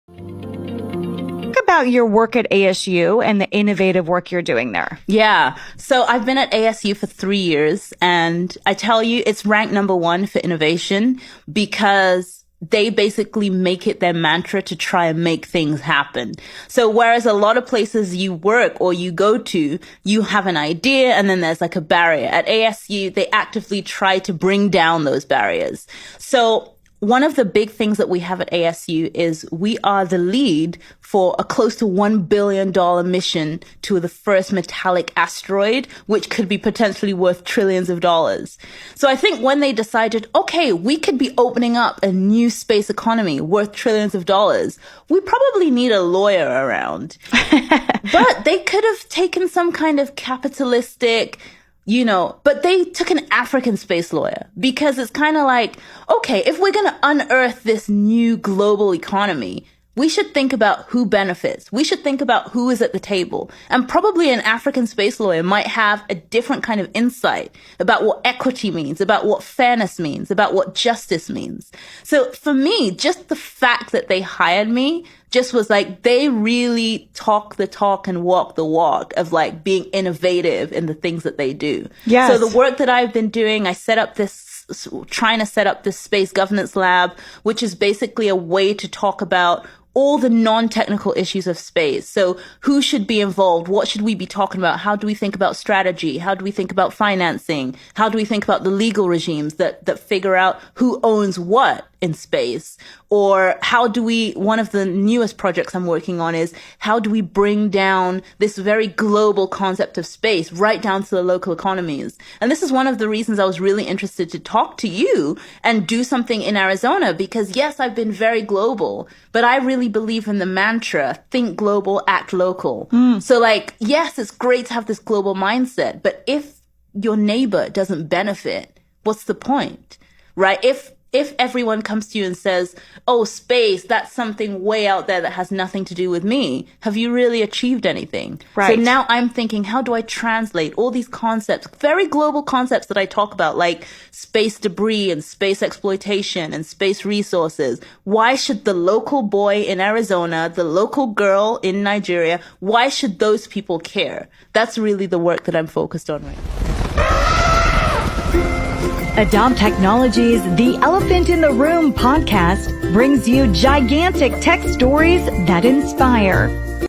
About your work at ASU and the innovative work you're doing there. Yeah. So I've been at ASU for 3 years, and I tell you, it's ranked number 1 for innovation because they basically make it their mantra to try and make things happen. So whereas a lot of places you work or you go to, you have an idea and then there's like a barrier. At ASU, they actively try to bring down those barriers. So one of the big things that we have at ASU is we are the lead for a close to $1 billion mission to the first metallic asteroid, which could be potentially worth trillions of dollars. So I think when they decided, okay, we could be opening up a new space economy worth trillions of dollars, we probably need a lawyer around. But they could have taken some kind of capitalistic, but they took an African space lawyer because it's kind of like, okay, if we're going to unearth this new global economy, we should think about who benefits. We should think about who is at the table. And probably an African space lawyer might have a different kind of insight about what equity means, about what fairness means, about what justice means. So for me, just the fact that they hired me just was like, they really talk the talk and walk the walk of like being innovative in the things that they do. Yes. So the work that I've been doing, trying to set up this space governance lab, which is basically a way to talk about all the non-technical issues of space. So who should be involved? What should we be talking about? How do we think about strategy? How do we think about financing? How do we think about the legal regimes that figure out who owns what in space? Or one of the newest projects I'm working on is how do we bring down this very global concept of space right down to the local economies? And this is one of the reasons I was really interested to talk to you and do something in Arizona, because yes, I've been very global, but I really believe in the mantra, think global, act local. So like, yes, it's great to have this global mindset, but if your neighbor doesn't benefit, what's the point, right? If everyone comes to you and says, oh, space, that's something way out there that has nothing to do with me, have you really achieved anything? Right. So now I'm thinking, how do I translate all these concepts, very global concepts that I talk about, like space debris and space exploitation and space resources? Why should the local boy in Arizona, the local girl in Nigeria, why should those people care? That's really the work that I'm focused on right now. Adopt Technologies' The Elephant in the Room podcast brings you gigantic tech stories that inspire.